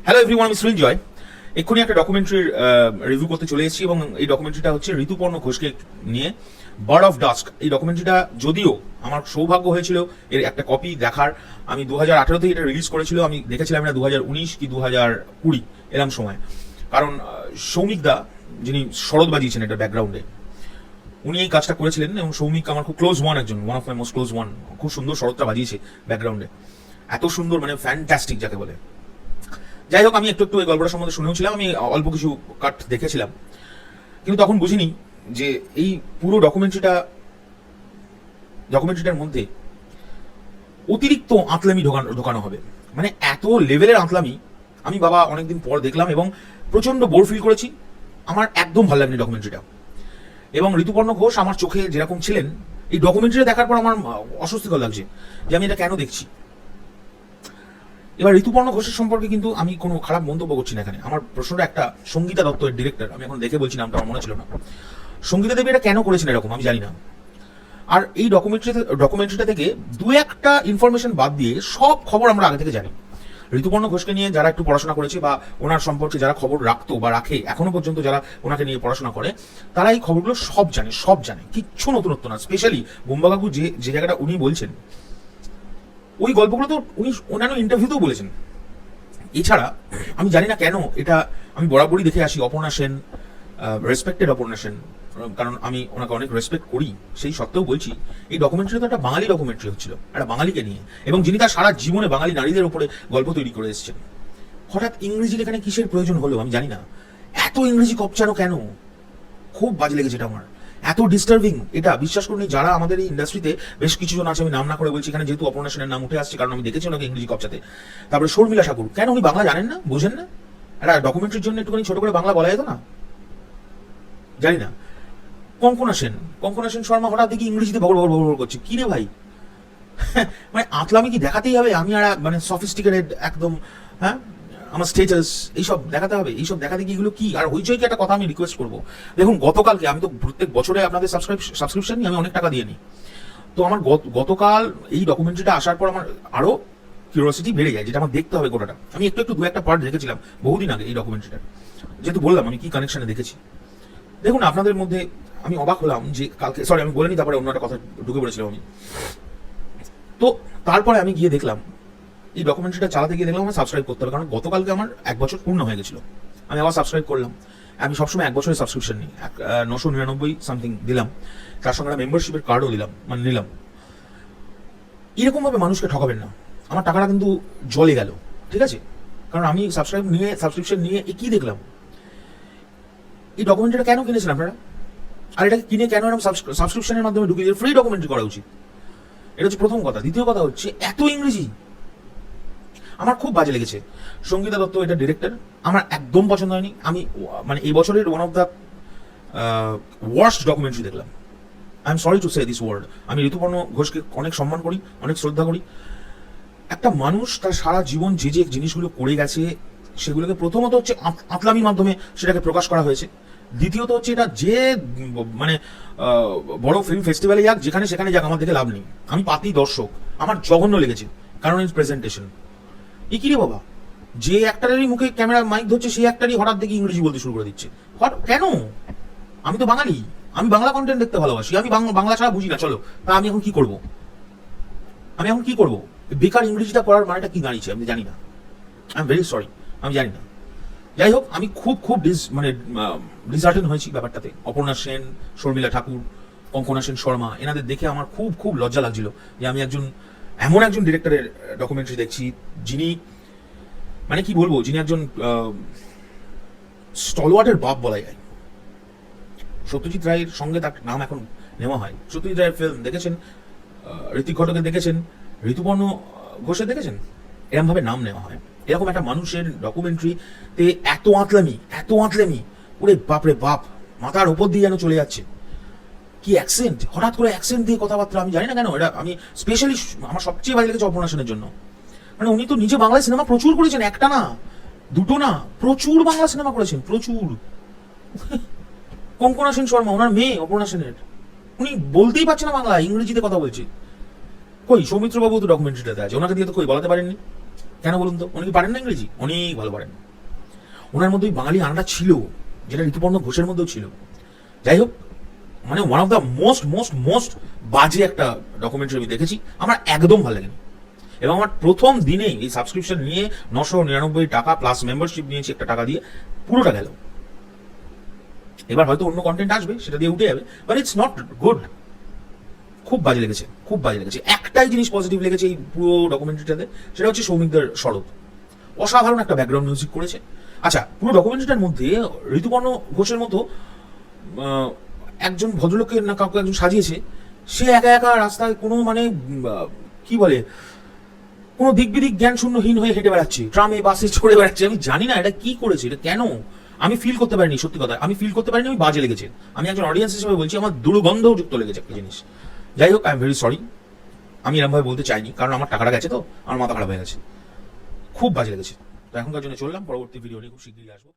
Hello everyone, আমি 𝗃𝗁 এক্ষুনি একটা ডকুমেন্টারির রিভিউ করতে চলে এসেছি এবং এই ডকুমেন্টারিটা হচ্ছে ঋতুপর্ণ ঘোষকে নিয়ে, বার্ড অফ ডাস্ক। এই ডকুমেন্টারিটা যদিও আমার সৌভাগ্য হয়েছিল এর একটা কপি দেখার, আমি 2018-তেই এটা রিলিজ করেছিল, আমি দেখেছিলাম এটা 2019 কি 2020 এরকম সময়। কারণ সৌমিকদা, যিনি শরৎ বাজিয়েছেন এটা ব্যাকগ্রাউন্ডে, উনি এই কাজটা করেছিলেন এবং সৌমিক আমার খুব ক্লোজ একজন, one of my most close one. খুব সুন্দর শরৎটা বাজিয়েছে ব্যাকগ্রাউন্ডে, এত সুন্দর, মানে ফ্যান্টাস্টিক যাকে বলে। যাই হোক, আমি একটু এই গল্পটা সম্বন্ধে শুনেওছিলাম, আমি অল্প কিছু কাট দেখেছিলাম, কিন্তু তখন বুঝিনি যে এই পুরো ডকুমেন্টারিটার মধ্যে অতিরিক্ত আঁতলামি ঢোকানো হবে। মানে এত লেভেলের আঁতলামি আমি বাবা অনেকদিন পর দেখলাম এবং প্রচন্ড বোর ফিল করেছি। আমার একদম ভালো লাগেনি ডকুমেন্টারিটা। এবং ঋতুপর্ণ ঘোষ আমার চোখে যেরকম ছিলেন, এই ডকুমেন্টারি দেখার পর আমার অস্বস্তিকর লাগছে যে আমি এটা কেন দেখছি। এবার ঋতুপর্ণ ঘোষের সম্পর্কে কিন্তু আমি কোনো খারাপ মন্তব্য করছি না এখানে। আমার প্রশ্নটা একটা, সঙ্গীতা দত্ত এর ডিরেক্টর, আমি এখন দেখে বলছি, নামটা আমার মনে ছিল না। সঙ্গীতা দেবী এটা কেন করেছেন এরকম আমি জানি না। আর এই ডকুমেন্টারিটা থেকে দু একটা ইনফরমেশন বাদ দিয়ে সব খবর আমরা আগে থেকে জানি। ঋতুপর্ণ ঘোষকে নিয়ে যারা একটু পড়াশোনা করেছে বা ওনার সম্পর্কে যারা খবর রাখতো বা রাখে এখনো পর্যন্ত, যারা ওনাকে নিয়ে পড়াশোনা করে, তারা এই খবরগুলো সব জানে, কিচ্ছু নতুনত্ব না। স্পেশালি বোম্বা কাকু যে জায়গাটা উনি বলছেন, ওই গল্পগুলো তো উনি অন্যান্য ইন্টারভিউতেও বলেছেন। এছাড়া আমি জানি না কেন এটা আমি বরাবরই দেখে আসি, অপর্ণা সেন, রেসপেক্টেড অপর্ণা সেন, কারণ আমি ওনাকে অনেক রেসপেক্ট করি, সেই সত্ত্বেও বলছি এই ডকুমেন্টারি তো একটা বাঙালি ডকুমেন্টারি হচ্ছিল, একটা বাঙালিকে নিয়ে, এবং যিনি তার সারা জীবনে বাঙালি নারীদের উপরে গল্প তৈরি করে এসেছেন। হঠাৎ ইংরেজির এখানে কিসের প্রয়োজন হলো আমি জানি না। এত ইংরেজি কপচানো কেন? খুব বাজে লেগেছে এটা আমার, এত ডিস্টার্বিং এটা। বিশ্বাস করুন, যারা আমাদের এই ইন্ডাস্ট্রিতে বেশ কিছু জন আছে, আমি নাম না করে বলছি এখানে, যেহেতু অপর্ণা সেনের নাম উঠে আসছে, কারণ আমি দেখেছি ওনাকে ইংরেজি কপচাতে। তারপরে শর্মিলা ঠাকুর, কেন উনি বাংলা জানেন না, বোঝেন না? একটা ডকুমেন্টারির জন্য একটুখানি ছোট করে বাংলা বলা যেত না? জানি না। কঙ্কনা সেন শর্মা হঠাৎ দেখি ইংরেজিতে ভগর করছে, কি রে ভাই? মানে আতলামি কি দেখাতেই হবে? আমি আর মানে সফিস্টিকেটেড একদম, হ্যাঁ, আমার স্টেটাস, এইসব দেখাতে হবে? এইসব দেখাতে কি এগুলো কি? আর হইচইকে একটা কথা আমি রিকোয়েস্ট করবো, দেখুন গতকালকে আমি তো প্রত্যেক বছরে আপনাদের সাবস্ক্রিপশন নিয়ে আমি অনেক টাকা দিয়ে নিই, তো আমার গতকাল এই ডকুমেন্টারিটা আসার পর আমার আরো কিউরিওসিটি বেড়ে যায়, যেটা আমার দেখতে হবে গোটাটা। আমি একটু দু একটা পার্ট দেখেছিলাম বহুদিন আগে এই ডকুমেন্টারিটা, যেহেতু বললাম আমি কি কানেকশনে দেখেছি। দেখুন, আপনাদের মধ্যে আমি অবাক হলাম যে কালকে, সরি আমি বলিনি, তারপরে অন্য একটা কথা ঢুকে পড়েছিলাম আমি। তো তারপরে আমি গিয়ে দেখলাম, এই ডকুমেন্টারিটা চালাতে গিয়ে দেখলাম আমার সাবস্ক্রাইব করতে হবে, কারণ গতকালকে আমার 1 বছর পূর্ণ হয়ে গেছিল। আমি আবার সাবস্ক্রাইব করলাম। আমি সবসময় 1 বছরের সাবস্ক্রিপশন নিই, 999 সামথিং দিলাম, তার সঙ্গে একটা মেম্বারশিপের কার্ডও নিলাম। এরকম ভাবে মানুষকে ঠকাবেন না। আমার টাকাটা কিন্তু জলে গেল, ঠিক আছে? কারণ আমি সাবস্ক্রিপশন নিয়ে কি দেখলাম, এই ডকুমেন্টারিটা কেন কিনেছেন আপনারা? আর এটাকে কিনে কেন এরকম সাবস্ক্রিপশনের মাধ্যমে ঢুকিয়ে ফ্রি ডকুমেন্টারি করা উচিত? এটা হচ্ছে প্রথম কথা। দ্বিতীয় কথা হচ্ছে, এত ইংরেজি আমার খুব বাজে লেগেছে। সঙ্গীতা দত্ত এটা ডিরেক্টর, আমার একদম পছন্দ হয়নি। আমি মানে এই বছরের one of the worst documentary দেখলাম। I am sorry to say this word. আমি ঋতুপর্ণ ঘোষকে অনেক সম্মান করি, অনেক শ্রদ্ধা করি। একটা মানুষ তার সারা জীবন যে জিনিসগুলো করে গেছে, সেগুলোকে প্রথমত হচ্ছে আতলামির মাধ্যমে সেটাকে প্রকাশ করা হয়েছে। দ্বিতীয়ত হচ্ছে এটা যে মানে বড় ফিল্ম ফেস্টিভ্যালে যাক, যেখানে সেখানে যাক, আমার দেখে লাভ নেই। আমি পাতি দর্শক, আমার জঘন্য লেগেছে, কারণ ইটস প্রেজেন্টেশন। কি রে বাবা, যে একটারই মুখে ক্যামেরা মাইক ধরছে, সেই একটারই হঠাৎ দেখি ইংরেজি বলতে শুরু করে দিচ্ছে। কেন? আমি তো বাঙালি, আমি বাংলা কন্টেন্ট দেখতে ভালোবাসি, আমি বাংলা ছাড়া বুঝি না। চলো, তা আমি এখন কি করব? বেকার ইংরেজিটা করার মানেটা কি দাঁড়িয়েছে আমি জানি না। আই এম ভেরি সরি, আমি জানি না। যাই হোক, আমি খুব ডিসহার্টেন হয়েছি ব্যাপারটাতে। অপর্ণা সেন, শর্মিলা ঠাকুর, কঙ্কনা সেন শর্মা, এনাদের দেখে আমার খুব লজ্জা লাগছিল যে আমি এমন একজন ডিরেক্টরের ডকুমেন্টারি দেখছি, যিনি মানে কি বলবো, যিনি একজন স্টলওয়ার্টের বাপ বলা যায়। সত্যজিৎ রায়ের সঙ্গে তার নাম এখন নেওয়া হয়। সত্যজিৎ রায়ের ফিল্ম দেখেছেন, ঋত্বিক ঘটকের দেখেছেন, ঋতুপর্ণ ঘোষের দেখেছেন, এরকম ভাবে নাম নেওয়া হয়। এরকম একটা মানুষের ডকুমেন্টারিতে এত আঁতলামি, ওরে বাপরে বাপ, মাথার উপর দিয়ে যেন চলে যাচ্ছে। কি অ্যাকসেন্ট, হঠাৎ করে অ্যাকসেন্ট দিয়ে কথাবার্তা, আমি জানি না কেন। এটা আমি স্পেশালি আমার সবচেয়ে ভালো লেগেছে অপর্ণা সেনের জন্য। মানে উনি তো নিজে বাংলায় সিনেমা প্রচুর করেছেন, একটা না দুটো না, প্রচুর বাংলা সিনেমা করেছেন, প্রচুর। কঙ্কনা সেন শর্মা, ওনার মেয়ে অপর্ণা সেনের, উনি বলতেই পারছে না বাংলা, ইংরেজিতে কথা বলছে। কই সৌমিত্র বাবু তো ডকুমেন্টারিটাতে আছে, ওনাকে দিয়ে তো কই বলাতে পারেননি কেন বলুন তো? উনি কি পারেন না ইংরেজি? অনেক ভালো পারেন। ওনার মধ্যে বাঙালি আনাটা ছিল, যেটা ঋতুপর্ণ ঘোষের মধ্যেও ছিল। যাই হোক, মানে ওয়ান অফ দ্য মোস্ট বাজে একটা ডকুমেন্টারি আমি দেখেছি, আমার একদম ভালো লাগেনি। এবং আমার প্রথম দিনেই এই সাবস্ক্রিপশন নিয়ে 999 টাকা প্লাস মেম্বারশিপ নিয়েছি একটা টাকা দিয়ে, পুরোটা গেল। এবার হয়তো অন্য কন্টেন্ট আসবে, সেটা দিয়ে উঠে যাবে, বাট ইটস নট গুড। খুব বাজে লেগেছে, খুব বাজে লেগেছে। একটাই জিনিস পজিটিভ লেগেছে এই পুরো ডকুমেন্টারিটাতে, সেটা হচ্ছে সৌমিকদার শরৎ অসাধারণ একটা ব্যাকগ্রাউন্ড মিউজিক করেছে। আচ্ছা, পুরো ডকুমেন্টারিটার মধ্যে ঋতুপর্ণ ঘোষের মতো একজন ভদ্রলোকের না কাউকে একজন সাজিয়েছে, সে একা একা রাস্তায় কোনো মানে কি বলে, কোনো দিক বিদিক জ্ঞান শূন্যহীন হয়ে হেঁটে বেড়াচ্ছে, ট্রামে বাসে চড়ে বেড়াচ্ছে। আমি জানি না এটা কি করেছে, এটা কেন আমি ফিল করতে পারিনি। সত্যি কথা, আমি ফিল করতে পারিনি, আমি বাজে লেগেছে। আমি একজন অডিয়েন্স হিসেবে বলছি, আমার দুর্গন্ধযুক্ত লেগেছে একটা জিনিস। যাই হোক, আই এম ভেরি সরি, আমি এরকমভাবে বলতে চাইনি, কারণ আমার টাকাটা গেছে, তো আমার মাথা খারাপ হয়ে গেছে, খুব বাজে লেগেছে। তো এখনকার জন্য চললাম, পরবর্তী ভিডিও নিয়ে খুব শীঘ্রই আসবো।